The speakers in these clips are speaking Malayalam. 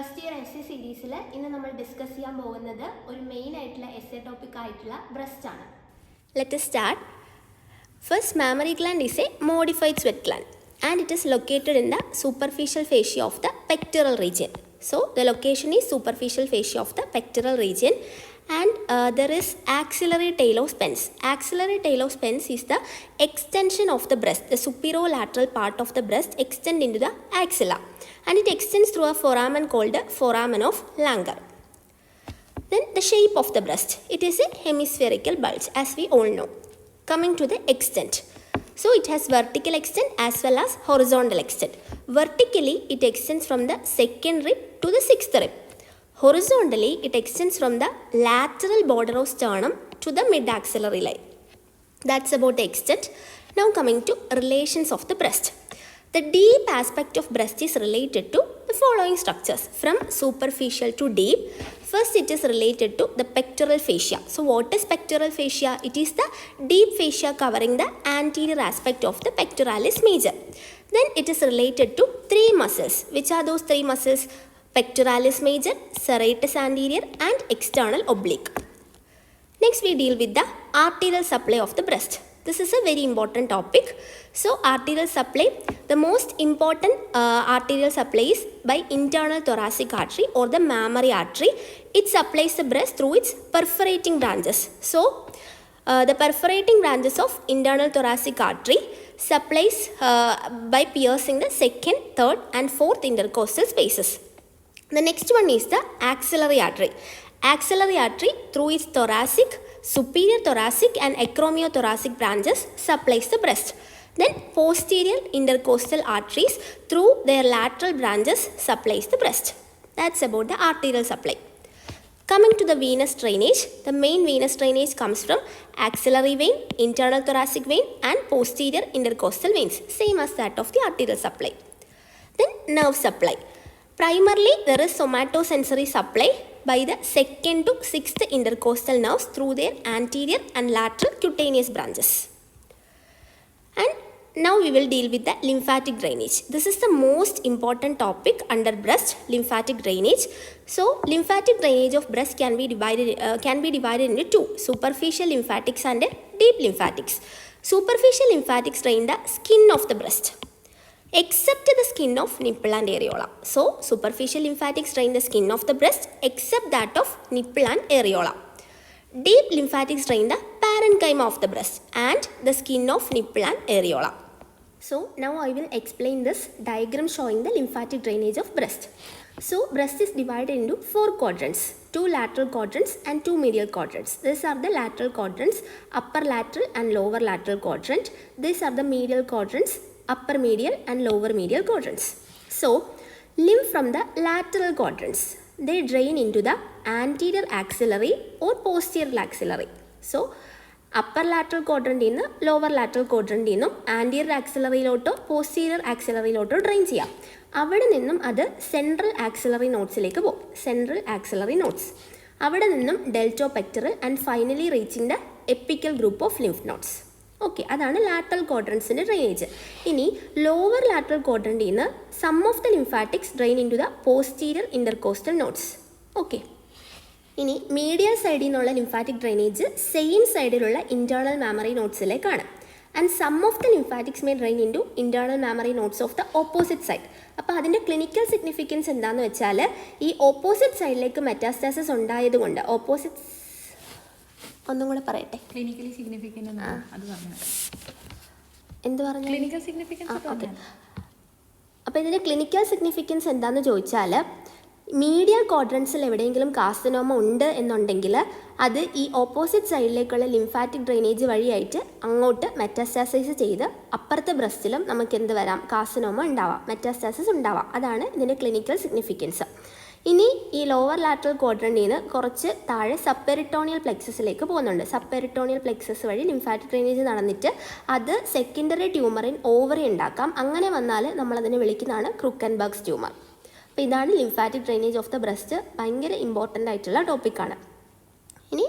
ഫസ്റ്റ് ഇയർ എസ് സി സീരീസിൽ ഇന്ന് നമ്മൾ ഡിസ്കസ് ചെയ്യാൻ പോകുന്നത് ഒരു മെയിൻ ആയിട്ടുള്ള എസ് എ ടോപ്പിക് ആയിട്ടുള്ള ബ്രസ്റ്റ് ആണ്. Let us start. First, mammary gland is a modified sweat gland and it is located in the superficial fascia of the pectoral region. So the location is superficial fascia of the pectoral region and there is axillary talus pens. Axillary talus pens is the extension of the breast. The superolateral part of the breast extends into the axilla and it extends through a foramen called the foramen of Langer. Then the shape of the breast. It is a hemispherical bulge as we all know. Coming to the extent. So it has vertical extent as well as horizontal extent. Vertically it extends from the second rib to the sixth rib. Horizontally it extends from the lateral border of sternum to the mid-axillary line. That's about the extent. Now coming to relations of the breast. The deep aspect of breast is related to the following structures from superficial to deep. First it is related to the pectoral fascia. So what is pectoral fascia? It is the deep fascia covering the anterior aspect of the pectoralis major. Then it is related to three muscles. Which are those three muscles? Pectoralis major, serratus anterior and external oblique. Next we deal with the arterial supply of the breast. This is a very important topic. So arterial supply, the most important arterial supply is by internal thoracic artery or the mammary artery. It supplies the breast through its perforating branches. So the perforating branches of internal thoracic artery supplies by piercing the second, third and fourth intercostal spaces. The next one is the axillary artery. Axillary artery through its thoracic, superior thoracic and acromiothoracic branches supplies the breast. Then posterior intercostal arteries through their lateral branches supplies the breast. That's about the arterial supply. Coming to the venous drainage, the main venous drainage comes from axillary vein, internal thoracic vein and posterior intercostal veins, same as that of the arterial supply. Then nerve supply. Primarily there is somatosensory supply by the second to sixth intercostal nerves through their anterior and lateral cutaneous branches. And now we will deal with the lymphatic drainage. This is the most important topic under breast, lymphatic drainage. So lymphatic drainage of breast can be divided into two: superficial lymphatics and deep lymphatics. Superficial lymphatics drain the skin of the breast, except the skin of nipple and areola. So superficial lymphatics drain the skin of the breast except that of nipple and areola. Deep lymphatics drain the parenchyma of the breast and the skin of nipple and areola. So now I will explain this diagram showing the lymphatic drainage of breast. So breast is divided into four quadrants, two lateral quadrants and two medial quadrants. These are the lateral quadrants, upper lateral and lower lateral quadrant. These are the medial quadrants, upper medial and lower medial quadrants. So lymph from the lateral quadrants, they drain into the anterior axillary or posterior axillary. So upper lateral quadrant in the lower lateral quadrant in anterior axillary lotto posterior axillary lotto drain ചെയ്യാം. അവിടെ നിന്നും അത് central axillary nodesലേക്ക് പോകും. Central axillary nodes. അവിടെ നിന്നും deltopectoral and finally reaching the apical group of lymph nodes. Okay, അതാണ് ലാറ്ററൽ ക്വാഡ്രൻസിൻ്റെ ഡ്രെയിനേജ്. ഇനി ലോവർ ലാറ്ററൽ ക്വാഡ്രൻറ്റിൽ നിന്ന് some of the lymphatics drain into the posterior intercostal nodes. Okay, ഇനി മീഡിയൽ സൈഡിൽ നിന്നുള്ള ലിംഫാറ്റിക് ഡ്രെയിനേജ് സെയിം സൈഡിലുള്ള ഇൻറ്റേർണൽ മാമറി നോട്ട്സിലേക്കാണ്. And some of the lymphatics may drain into internal mammary nodes of the opposite side. അപ്പോൾ അതിൻ്റെ ക്ലിനിക്കൽ സിഗ്നിഫിക്കൻസ് എന്താണെന്ന് വെച്ചാൽ ഈ ഓപ്പോസിറ്റ് സൈഡിലേക്ക് മെറ്റാസ്റ്റാസിസ് ഉണ്ടായതുകൊണ്ട് ഒന്നും കൂടെ പറയട്ടെ. ക്ലിനിക്കലി സിഗ്നിഫിക്കൻ്റ് എന്ത് പറഞ്ഞു? Clinical significance. ഓക്കെ, അപ്പോൾ ഇതിൻ്റെ ക്ലിനിക്കൽ സിഗ്നിഫിക്കൻസ് എന്താണെന്ന് ചോദിച്ചാൽ മീഡിയൽ ക്വാഡ്രൻസിൽ എവിടെയെങ്കിലും കാർസിനോമ ഉണ്ട് എന്നുണ്ടെങ്കിൽ അത് ഈ ഓപ്പോസിറ്റ് സൈഡിലേക്കുള്ള ലിംഫാറ്റിക് ഡ്രെയിനേജ് വഴിയായിട്ട് അങ്ങോട്ട് മെറ്റാസ്റ്റാസൈസ് ചെയ്ത് അപ്പുറത്തെ ബ്രസ്റ്റിലും നമുക്ക് എന്ത് വരാം? കാർസിനോമ ഉണ്ടാവാം, മെറ്റാസ്റ്റാസിസ് ഉണ്ടാവാം. അതാണ് ഇതിൻ്റെ ക്ലിനിക്കൽ സിഗ്നിഫിക്കൻസ്. ഇനി ഈ ലോവർ ലാറ്ററൽ ക്വാഡ്രൻറ്റിൽ നിന്ന് കുറച്ച് താഴെ സബ്പെരിറ്റോണിയൽ പ്ലെക്സസിലേക്ക് പോകുന്നുണ്ട്. സബ്പെരിറ്റോണിയൽ പ്ലെക്സസ് വഴി ലിംഫാറ്റിക് ഡ്രെയിനേജ് നടന്നിട്ട് അത് സെക്കൻഡറി ട്യൂമർ ഇൻ ഓവറി ഉണ്ടാക്കാം. അങ്ങനെ വന്നാൽ നമ്മളതിനെ വിളിക്കുന്നതാണ് ക്രൂക്കൻബർഗ്സ് ട്യൂമർ. അപ്പോൾ ഇതാണ് lymphatic drainage of the breast. ഭയങ്കര ഇമ്പോർട്ടൻ്റ് ആയിട്ടുള്ള ടോപ്പിക്കാണ്. ഇനി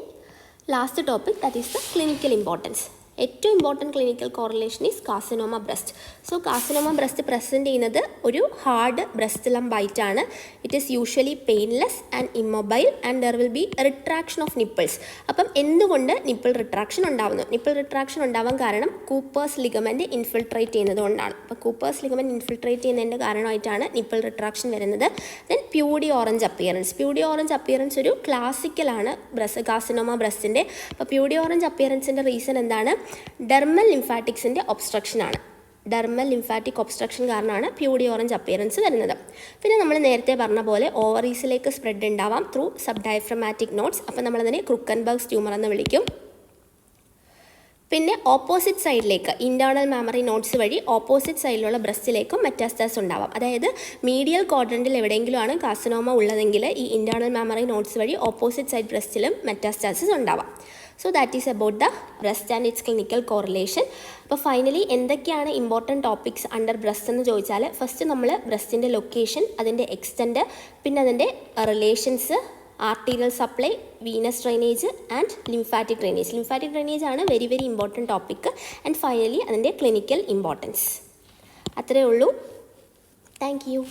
last topic, that is the clinical importance. ഏറ്റവും important clinical correlation is carcinoma breast. So carcinoma breast present ചെയ്യുന്നത് ഒരു ഹാർഡ് ബ്രസ്റ്റ് ലംബായിട്ടാണ്. It is usually painless and immobile and there will be retraction of nipples. അപ്പം എന്തുകൊണ്ട് നിപ്പിൾ റിട്രാക്ഷൻ ഉണ്ടാവുന്നു? നിപ്പിൾ റിട്രാക്ഷൻ ഉണ്ടാവാൻ കാരണം കൂപ്പേഴ്സ് ലിഗമെൻറ്റ് ഇൻഫിൽട്രേറ്റ് ചെയ്യുന്നത് കൊണ്ടാണ്. അപ്പോൾ കൂപ്പേഴ്സ് ലിഗമെൻറ്റ് ഇൻഫിൽട്രേറ്റ് ചെയ്യുന്നതിൻ്റെ കാരണമായിട്ടാണ് നിപ്പിൾ റിട്രാക്ഷൻ വരുന്നത്. Then PewDie orange appearance. PewDie orange appearance ഒരു ക്ലാസിക്കലാണ് കാർസിനോമ ബ്രസ്റ്റിൻ്റെ. അപ്പോൾ പ്യൂഡി ഓറഞ്ച് അപ്പിയറൻസിൻ്റെ റീസൺ എന്താണ്? ഡെർമൽ ലിംഫാറ്റിക്സിൻ്റെ ഒബ്സ്ട്രക്ഷനാണ്. ഡെർമൽ ലിംഫാറ്റിക് ഒബ്സ്ട്രക്ഷൻ കാരണമാണ് പ്യൂഡി ഓറഞ്ച് അപ്പിയറൻസ് വരുന്നത്. പിന്നെ നമ്മൾ നേരത്തെ പറഞ്ഞ പോലെ ഓവറീസിലേക്ക് സ്പ്രെഡ് ഉണ്ടാവാം ത്രൂ സബ് ഡയഫ്രമാറ്റിക് നോട്ട്സ്. അപ്പോൾ നമ്മളതിനെ ക്രുക്കൻബർഗ്സ് ട്യൂമർ എന്ന് വിളിക്കും. പിന്നെ ഓപ്പോസിറ്റ് സൈഡിലേക്ക് ഇൻറ്റേർണൽ മാമറി നോട്ട്സ് വഴി ഓപ്പോസിറ്റ് സൈഡിലുള്ള ബ്രസ്റ്റിലേക്കും മെറ്റാസ്റ്റാസ് ഉണ്ടാവാം. അതായത് മീഡിയൽ ക്വാഡ്രൻറ്റിൽ എവിടെയെങ്കിലുമാണ് കാർസിനോമ ഉള്ളതെങ്കിൽ ഈ ഇൻറ്റേർണൽ മാമറി നോട്ട്സ് വഴി ഓപ്പോസിറ്റ് സൈഡ് ബ്രസ്റ്റിലും മെറ്റാസ്റ്റാസിസ് ഉണ്ടാവാം. So that is about the breast and it's clinical correlation. അപ്പോൾ ഫൈനലി എന്തൊക്കെയാണ് ഇമ്പോർട്ടൻറ്റ് ടോപ്പിക്സ് അണ്ടർ ബ്രസ്റ്റ് എന്ന് ചോദിച്ചാൽ, ഫസ്റ്റ് നമ്മൾ ബ്രസ്റ്റിൻ്റെ ലൊക്കേഷൻ, അതിൻ്റെ എക്സ്റ്റെൻറ്റ്, പിന്നെ അതിൻ്റെ relations, arterial supply, venous drainage and lymphatic drainage. Lymphatic drainage ആണ് very very important topic. And finally അതിൻ്റെ ക്ലിനിക്കൽ ഇമ്പോർട്ടൻസ്. അത്രയേ ഉള്ളൂ. Thank U.